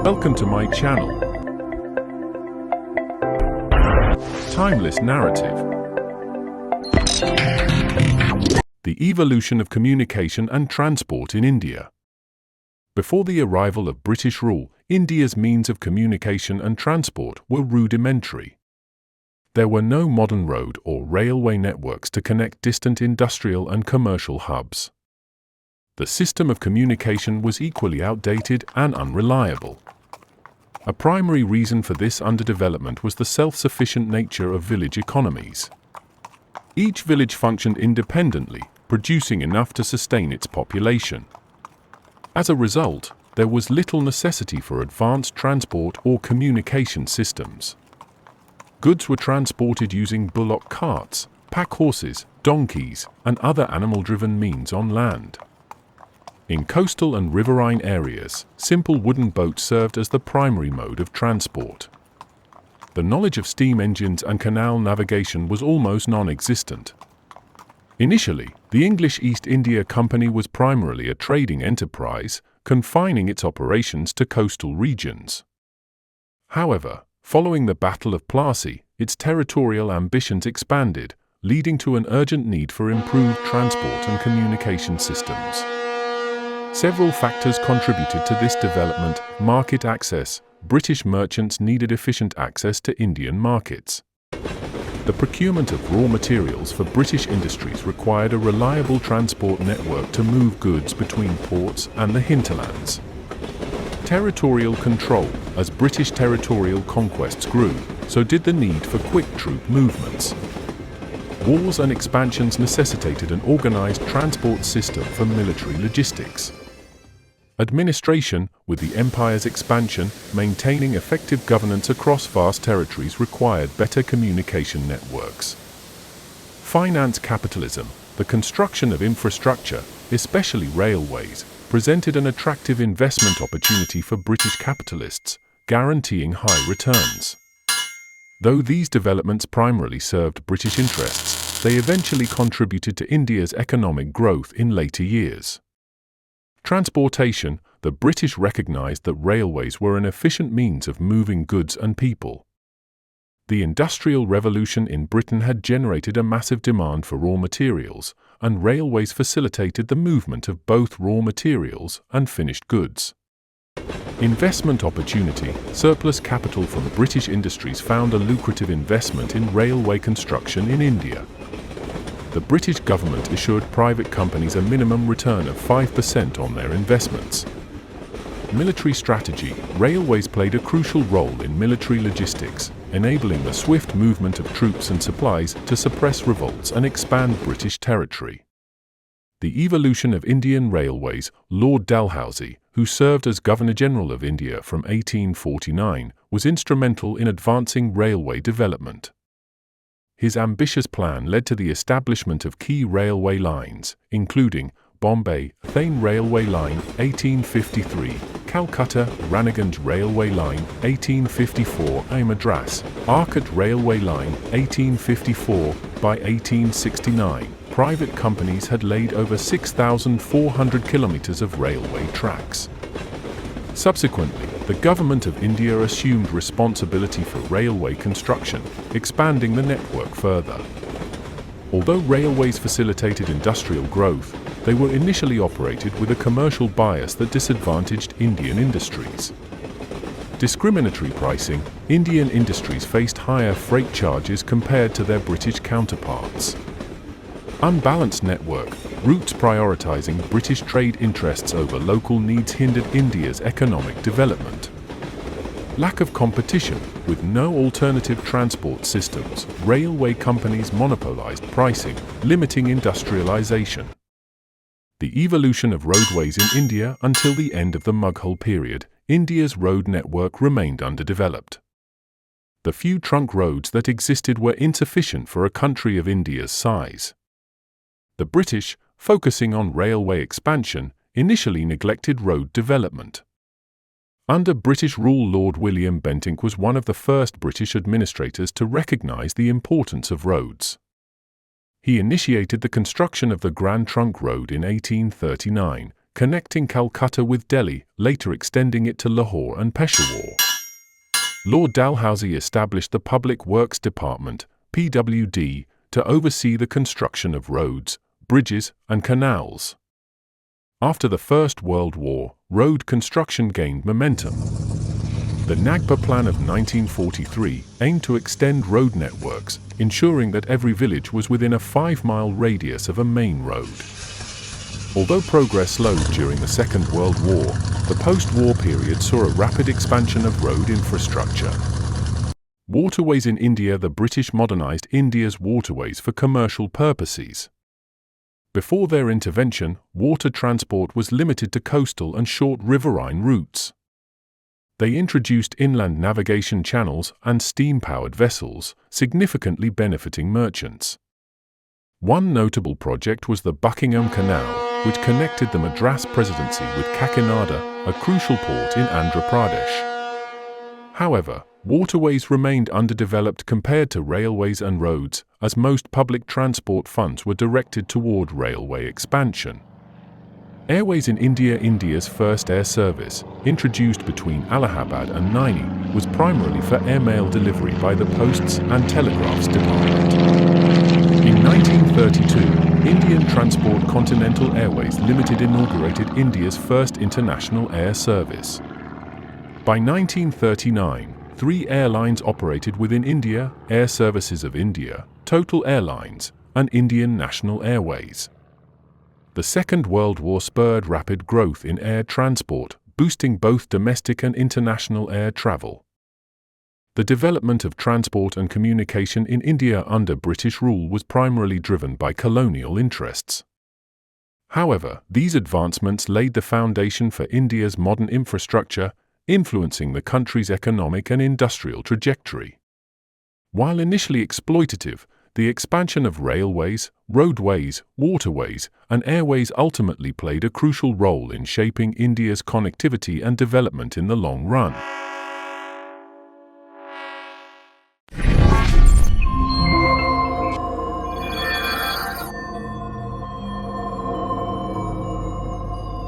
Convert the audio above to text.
Welcome to my channel. Timeless Narrative. The evolution of communication and transport in India. Before the arrival of British rule, India's means of communication and transport were rudimentary. There were no modern road or railway networks to connect distant industrial and commercial hubs. The system of communication was equally outdated and unreliable. A primary reason for this underdevelopment was the self-sufficient nature of village economies. Each village functioned independently, producing enough to sustain its population. As a result, there was little necessity for advanced transport or communication systems. Goods were transported using bullock carts, pack horses, donkeys, and other animal-driven means on land. In coastal and riverine areas, simple wooden boats served as the primary mode of transport. The knowledge of steam engines and canal navigation was almost non-existent. Initially, the English East India Company was primarily a trading enterprise, confining its operations to coastal regions. However, following the Battle of Plassey, its territorial ambitions expanded, leading to an urgent need for improved transport and communication systems. Several factors contributed to this development: market access. British merchants needed efficient access to Indian markets. The procurement of raw materials for British industries required a reliable transport network to move goods between ports and the hinterlands. Territorial control. As British territorial conquests grew, so did the need for quick troop movements. Wars and expansions necessitated an organized transport system for military logistics. Administration. With the empire's expansion, maintaining effective governance across vast territories required better communication networks. Finance. Capitalism. The construction of infrastructure, especially railways, presented an attractive investment opportunity for British capitalists, guaranteeing high returns. Though these developments primarily served British interests, they eventually contributed to India's economic growth in later years. Transportation. The British recognized that railways were an efficient means of moving goods and people. The Industrial Revolution in Britain had generated a massive demand for raw materials, and railways facilitated the movement of both raw materials and finished goods. Investment opportunity. Surplus capital from British industries found a lucrative investment in railway construction in India. The British government assured private companies a minimum return of 5% on their investments. Military strategy. Railways played a crucial role in military logistics, enabling the swift movement of troops and supplies to suppress revolts and expand British territory. The evolution of Indian railways. Lord Dalhousie, who served as Governor-General of India from 1849, was instrumental in advancing railway development. His ambitious plan led to the establishment of key railway lines, including Bombay-Thane Railway Line, 1853, Calcutta-Raniganj Railway Line, 1854, and Madras-Arcot Railway Line, 1854. By 1869, private companies had laid over 6,400 kilometers of railway tracks. Subsequently, the Government of India assumed responsibility for railway construction, expanding the network further. Although railways facilitated industrial growth, they were initially operated with a commercial bias that disadvantaged Indian industries. Discriminatory pricing. Indian industries faced higher freight charges compared to their British counterparts. Unbalanced network. Routes prioritizing British trade interests over local needs hindered India's economic development. Lack of competition. With no alternative transport systems, railway companies monopolized pricing, limiting industrialization. The evolution of roadways in India. Until the end of the Mughal period, India's road network remained underdeveloped. The few trunk roads that existed were insufficient for a country of India's size. The British, focusing on railway expansion, initially neglected road development. Under British rule, Lord William Bentinck was one of the first British administrators to recognize the importance of roads. He initiated the construction of the Grand Trunk Road in 1839, connecting Calcutta with Delhi, later extending it to Lahore and Peshawar. Lord Dalhousie established the Public Works Department, PWD, to oversee the construction of roads, bridges, and canals. After the First World War, road construction gained momentum. The Nagpur Plan of 1943 aimed to extend road networks, ensuring that every village was within a 5-mile radius of a main road. Although progress slowed during the Second World War, the post-war period saw a rapid expansion of road infrastructure. Waterways in India. The British modernized India's waterways for commercial purposes. Before their intervention, water transport was limited to coastal and short riverine routes. They introduced inland navigation channels and steam-powered vessels, significantly benefiting merchants. One notable project was the Buckingham Canal, which connected the Madras Presidency with Kakinada, a crucial port in Andhra Pradesh. However, waterways remained underdeveloped compared to railways and roads, as most public transport funds were directed toward railway expansion. Airways in India. India's first air service, introduced between Allahabad and Naini, was primarily for airmail delivery by the Posts and Telegraphs Department. In 1932, Indian Transport Continental Airways Limited inaugurated India's first international air service. By 1939, 3 airlines operated within India: Air Services of India, Total Airlines, and Indian National Airways. The Second World War spurred rapid growth in air transport, boosting both domestic and international air travel. The development of transport and communication in India under British rule was primarily driven by colonial interests. However, these advancements laid the foundation for India's modern infrastructure, influencing the country's economic and industrial trajectory. While initially exploitative, the expansion of railways, roadways, waterways, and airways ultimately played a crucial role in shaping India's connectivity and development in the long run.